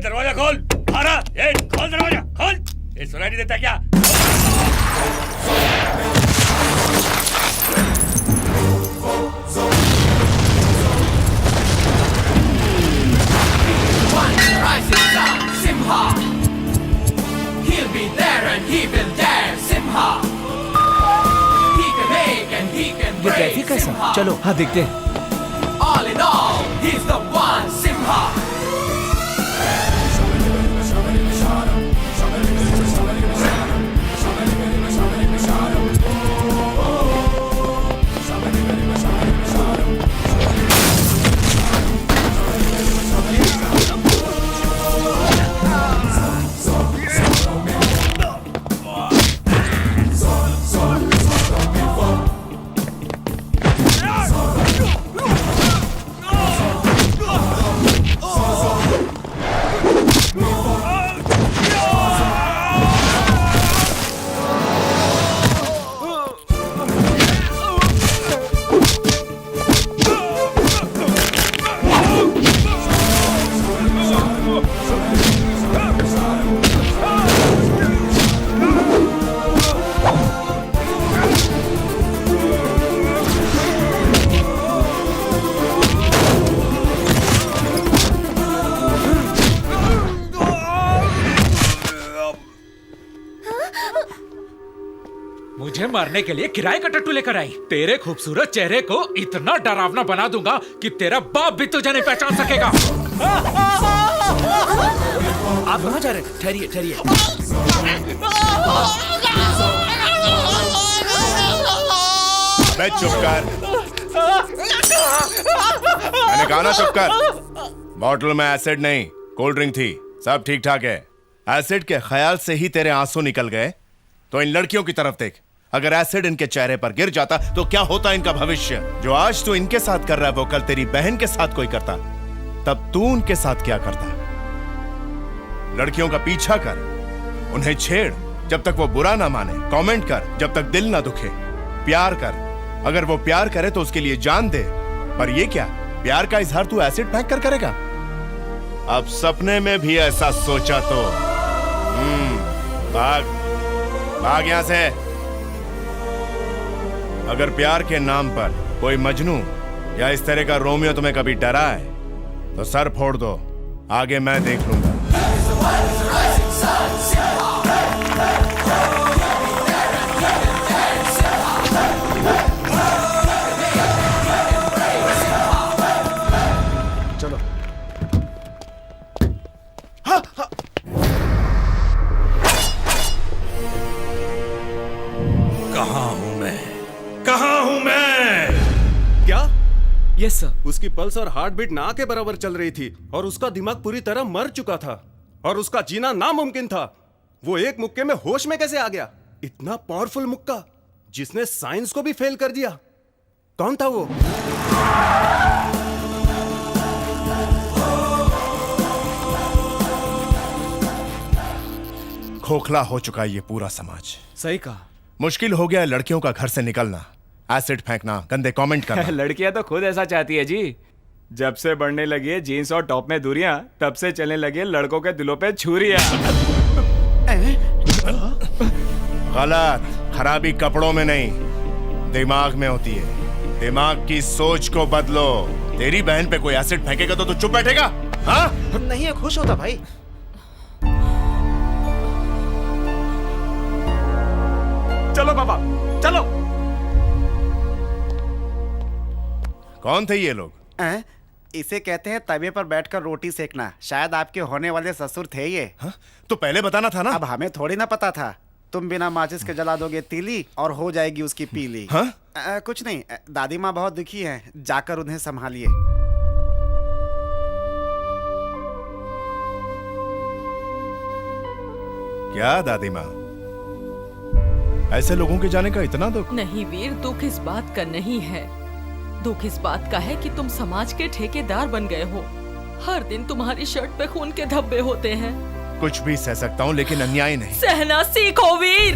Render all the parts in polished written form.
दरवाजा खोल। आरा, ये खोल दरवाजा, खोल। ये सुनाई नहीं देता क्या? Simha. He'll be there and he will dare. Simha. He can make and he can ये break. ट्रैफिक कैसा? Simha. चलो हाँ देखते हैं। All in all, he's the one. Simha. मुझे मारने के लिए किराए का टट्टू लेकर आई। तेरे खूबसूरत चेहरे को इतना डरावना बना दूंगा कि तेरा बाप भी तुझे नहीं पहचान सकेगा। आप कहाँ जा रहे हैं? ठहरिए ठहरिए। अबे चुप कर। मैंने कहा ना चुप कर। बॉटल में एसिड नहीं, कोल्ड ड्रिंक थी। सब ठीक ठाक है। एसिड के ख्याल से ही तेरे आंसू निकल गए तो इन लड़कियों की तरफ देख। अगर एसिड इनके चेहरे पर गिर जाता तो क्या होता इनका भविष्य। जो आज तू इनके साथ कर रहा है वो कल तेरी बहन के साथ कोई करता, तब तू उनके साथ क्या करता? लड़कियों का पीछा कर, उन्हें छेड़ जब तक वो बुरा ना माने, कमेंट कर जब तक दिल ना दुखे, प्यार कर अगर वो प्यार करे तो उसके लिए जान दे। पर ये क्या, प्यार का इजहार तू एसिड फेंक कर करेगा? अब सपने में भी ऐसा सोचा तो भाग भाग यहां से। अगर प्यार के नाम पर कोई मजनू या इस तरह का रोमियो तुम्हें कभी डरा है तो सर फोड़ दो, आगे मैं देख लूंगा। चलो। कहाँ हूँ मैं? कहाँ हूँ मैं? क्या? Yes sir. उसकी पल्स और हार्ट बीट ना के बराबर चल रही थी और उसका दिमाग पूरी तरह मर चुका था और उसका जीना नामुमकिन था। वो एक मुक्के में होश में कैसे आ गया? इतना पावरफुल मुक्का जिसने साइंस को भी फेल कर दिया। कौन था वो? खोखला हो चुका है ये पूरा समाज। सही कहा। मुश्किल हो गया है लड़कियों का घर से निकलना, एसिड फेंकना, गंदे कमेंट करना। लड़कियां तो खुद ऐसा चाहती है जी। जब से बढ़ने लगी है जीन्स और टॉप में दूरियां, तब से चलने लगी है लड़कों के दिलों पे छुरियां। गलत। खराबी कपड़ों में नहीं, दिमाग में होती है। दिमाग की सोच को बदलो। तेरी बहन पे कोई एसिड फेंकेगा तो तू चुप बैठेगा? हाँ? नहीं है, खुश होता भाई। चलो पापा चलो। कौन थे ये लोग? इसे कहते हैं तवे पर बैठकर रोटी सेकना। शायद आपके होने वाले ससुर थे ये। हाँ? तो पहले बताना था ना। अब हमें थोड़ी ना पता था। तुम बिना माचिस के जला दोगे तीली और हो जाएगी उसकी पीली। हाँ? कुछ नहीं, दादी माँ बहुत दुखी हैं, जाकर उन्हें संभालिए। क्या दादी माँ, ऐसे लोगों के जाने का इतना दुख? नहीं वीर, दुख इस बात का नहीं है। दुख इस बात का है कि तुम समाज के ठेकेदार बन गए हो। हर दिन तुम्हारी शर्ट पे खून के धब्बे होते हैं। कुछ भी सह सकता हूँ लेकिन अन्याय नहीं। सहना सीखो वीर।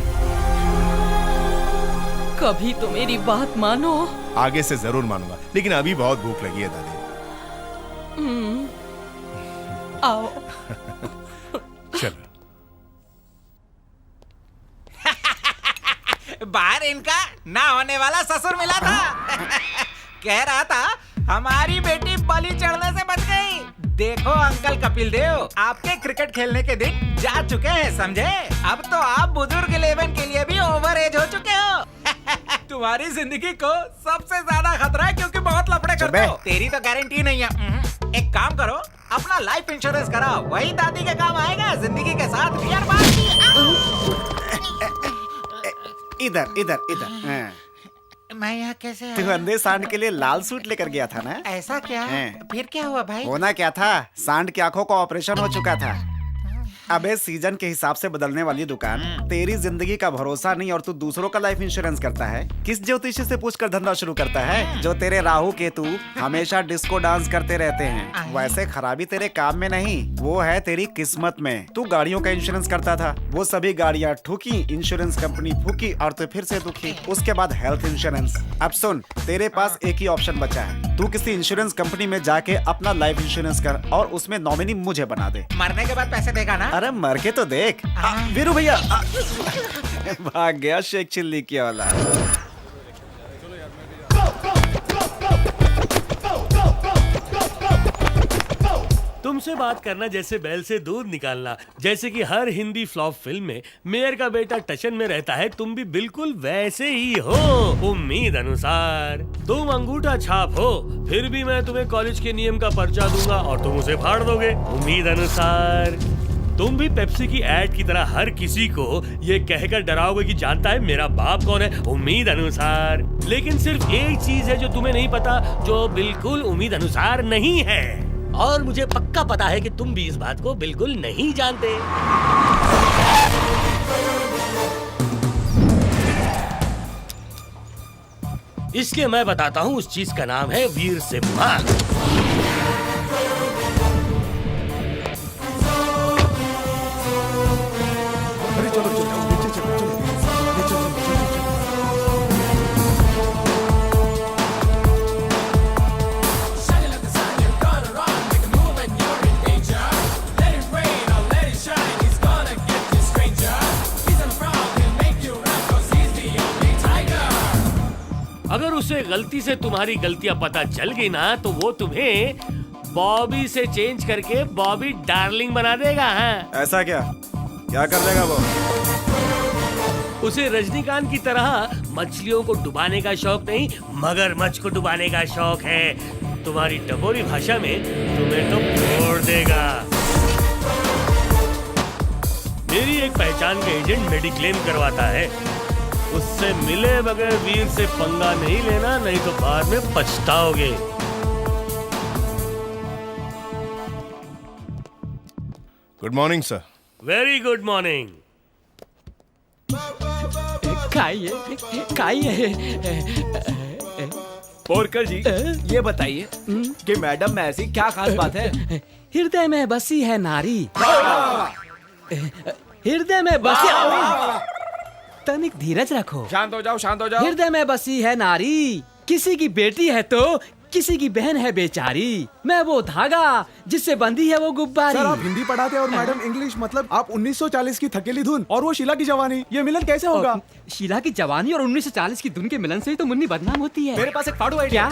कभी तो मेरी बात मानो। आगे से जरूर मानूंगा, लेकिन अभी बहुत भूख लगी है दादी। आओ। चलो। बाहर इनका ना होने वाला ससुर मिला था। कह रहा था हमारी बेटी बलि चढ़ने से बच गई। देखो अंकल कपिल देव, आपके क्रिकेट खेलने के दिन जा चुके हैं, समझे? अब तो आप बुजुर्ग 11 के लिए भी ओवर एज हो चुके हो। तुम्हारी जिंदगी को सबसे ज्यादा खतरा है क्योंकि बहुत लफड़े करते हो। तेरी तो गारंटी नहीं है। एक काम करो, अपना लाइफ इंश्योरेंस कराओ, वही दादी के काम आएगा। जिंदगी के साथ बियर बात इधर इधर इधर। हाँ। मैं यहाँ कैसे तू अंधे सांड के लिए लाल सूट लेकर गया था ना? ऐसा क्या? फिर क्या हुआ भाई? होना क्या था, सांड की आंखों का ऑपरेशन हो चुका था। अबे सीजन के हिसाब से बदलने वाली दुकान, तेरी जिंदगी का भरोसा नहीं और तू दूसरों का लाइफ इंश्योरेंस करता है। किस ज्योतिषी से पूछकर धंधा शुरू करता है? जो तेरे राहु केतु हमेशा डिस्को डांस करते रहते हैं। वैसे खराबी तेरे काम में नहीं, वो है तेरी किस्मत में। तू गाड़ियों का इंश्योरेंस करता था, वो सभी गाड़ियाँ ठुकी, इंश्योरेंस कंपनी फूकी और तू फिर से दुखी। उसके बाद हेल्थ इंश्योरेंस। अब सुन, तेरे पास एक ही ऑप्शन बचा है। तू किसी इंश्योरेंस कंपनी में जाके अपना लाइफ इंश्योरेंस कर और उसमें नॉमिनी मुझे बना दे। मरने के बाद पैसे देगा ना? अरे मर के तो देख। वीरू भैया भाग गया शेख चिल्ली की औलाद। तुमसे बात करना जैसे बैल से दूध निकालना। जैसे कि हर हिंदी फ्लॉप फिल्म में मेयर का बेटा टशन में रहता है, तुम भी बिल्कुल वैसे ही हो। उम्मीद अनुसार तुम अंगूठा छाप हो, फिर भी मैं तुम्हें कॉलेज के नियम का पर्चा दूंगा और तुम उसे फाड़ दोगे। उम्मीद अनुसार तुम भी पेप्सी की एड की तरह हर किसी को ये कहकर डराओगे कि जानता है मेरा बाप कौन है। उम्मीद अनुसार। लेकिन सिर्फ एक चीज है जो तुम्हें नहीं पता, जो बिल्कुल उम्मीद अनुसार नहीं है, और मुझे पक्का पता है कि तुम भी इस बात को बिल्कुल नहीं जानते। इसलिए मैं बताता हूँ, उस चीज का नाम है वीर सिम्हा। अगर उसे गलती से तुम्हारी गलतियां पता चल गई ना, तो वो तुम्हें बॉबी से चेंज करके बॉबी डार्लिंग बना देगा। हाँ? ऐसा क्या कर देगा वो? उसे रजनीकांत की तरह मछलियों को डुबाने का शौक नहीं, मगरमच्छ को डुबाने का शौक है। तुम्हारी टपोरी भाषा में तुम्हें तो फोड़ देगा। मेरी एक पहचान का एजेंट मेडिक्लेम करवाता है, उससे मिले बगैर वीर से पंगा नहीं लेना, नहीं तो बाद में पछताओगे। Good morning sir. Very good morning. Porkar ji, ये बताइए कि मैडम में ऐसी क्या खास बात है? हृदय में बसी है नारी, हृदय में बसी। तनिक धीरज रखो। शांत हो जाओ, शांत हो जाओ। हृदय में बसी है नारी, किसी की बेटी है तो किसी की बहन है बेचारी। मैं वो धागा जिससे बंधी है वो गुब्बारी। सर, आप हिंदी पढ़ाते हैं और मैडम इंग्लिश। मतलब आप 1940 की थकेली धुन और वो शीला की जवानी, ये मिलन कैसे होगा? शीला की जवानी और 1940 की धुन के मिलन से ही तो मुन्नी बदनाम होती है। मेरे पास एक फाड़ू आइडिया।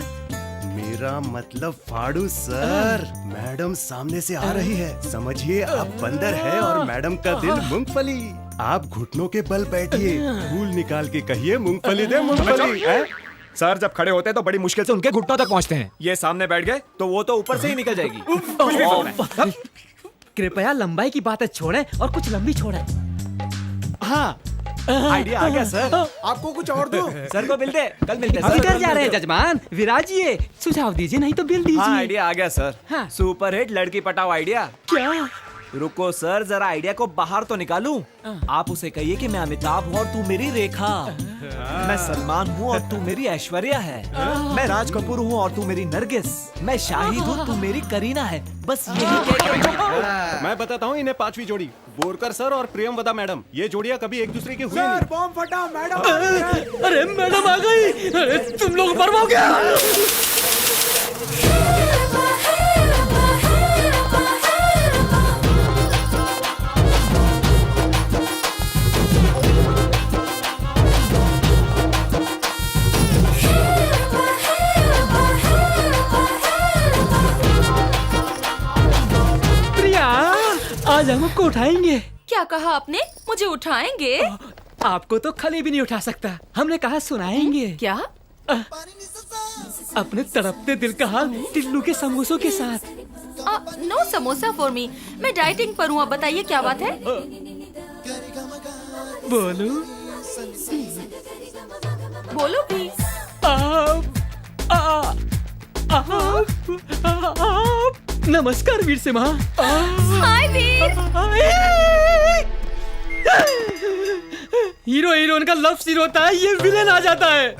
मेरा मतलब फाड़ू सर। मैडम सामने से आ रही है, समझिए आप बंदर है और मैडम का दिल मूंगफली। आप घुटनों के बल बैठिए, फूल निकाल के कहिए मूंगफली दे मूंगफली। सर जब खड़े होते हैं तो बड़ी मुश्किल से उनके घुटनों तक पहुंचते हैं। ये सामने बैठ गए तो वो तो ऊपर से ही निकल जाएगी। कृपया लंबाई की बातें छोड़ें और कुछ लंबी छोड़ें। हाँ, आइडिया आ गया सर। आपको कुछ और दो? सर को बिल दे, कल मिलते हैं। किधर जा रहे हैं जजमान? विराजिए, सुझाव दीजिए नहीं तो बिल दीजिए। हाँ, आइडिया आ गया सर। हाँ। सुपर हिट लड़की पटाओ आइडिया। क्या? रुको सर, जरा आइडिया को बाहर तो निकालूं। आप उसे कहिए कि मैं अमिताभ हूँ और तू मेरी रेखा। मैं सलमान हूँ और तू मेरी ऐश्वर्या है। मैं राज कपूर हूँ और तू मेरी नरगिस। मैं शाहिद हूँ, तू मेरी करीना है। बस यही कह। मैं बताता हूँ इन्हें पांचवी जोड़ी, बोरकर सर और प्रियमवदा मैडम। ये जोड़ियाँ कभी एक दूसरे की हुई नहीं। सर, बॉम्ब फटा, मैडम। अरे मैडम आ गई। अरे तुम लोग मरवाओगे। आज हम आपको उठाएंगे। क्या कहा आपने? मुझे उठाएंगे? आपको तो खली भी नहीं उठा सकता, हमने कहा सुनाएंगे। क्या? अपने तड़पते दिल का हाल टिल्लू के समोसों के साथ। नो समोसा फॉर मी, मैं डाइटिंग पर हूँ। आप बताइए क्या बात है? बोलो बोलो भी। नमस्कार वीर सिम्हा। हाय वीर। हीरो हीरोइन का लव सीन होता है, ये विलेन आ जाता है।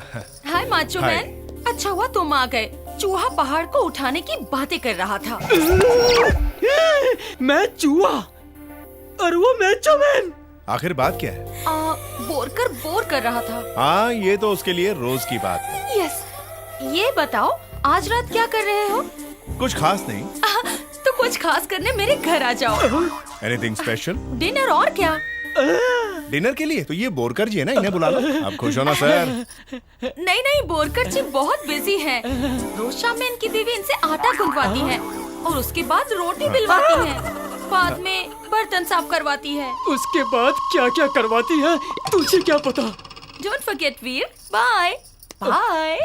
हाय माचो मैन, अच्छा हुआ तुम आ गए। चूहा पहाड़ को उठाने की बातें कर रहा था। मैं चूहा और वो मैचो मैन। आखिर बात क्या है? बोर कर रहा था। हाँ, ये तो उसके लिए रोज की बात है। यस, ये बताओ आज रात क्या कर रहे हो? कुछ खास नहीं। तो कुछ खास करने मेरे घर आ जाओ। Anything special? डिनर और क्या? डिनर के लिए तो ये बोरकर जी है ना, इन्हें बुला लो। आप खुश हो ना सर? नहीं, बोरकर जी बहुत बिजी हैं। रोज शाम में इनकी बीवी इनसे आटा गुंदवाती है और उसके बाद रोटी बिलवाती है, बाद में बर्तन साफ करवाती है। उसके बाद क्या क्या करवाती है तुझे क्या पता? Don't forget Veer. Bye bye.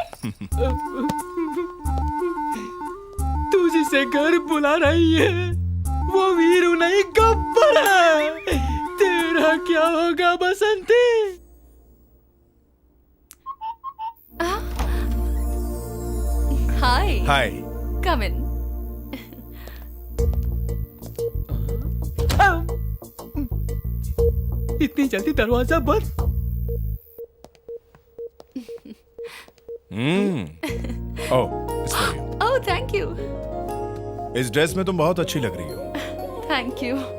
तू जिसे घर बुला रही है वो वीरू नहीं, गब्बर है। तेरा क्या होगा बसंती? हाय हाय। कम इन। इतनी जल्दी दरवाजा बंद? Oh thank you. इस ड्रेस में तुम बहुत अच्छी लग रही हो। Thank you.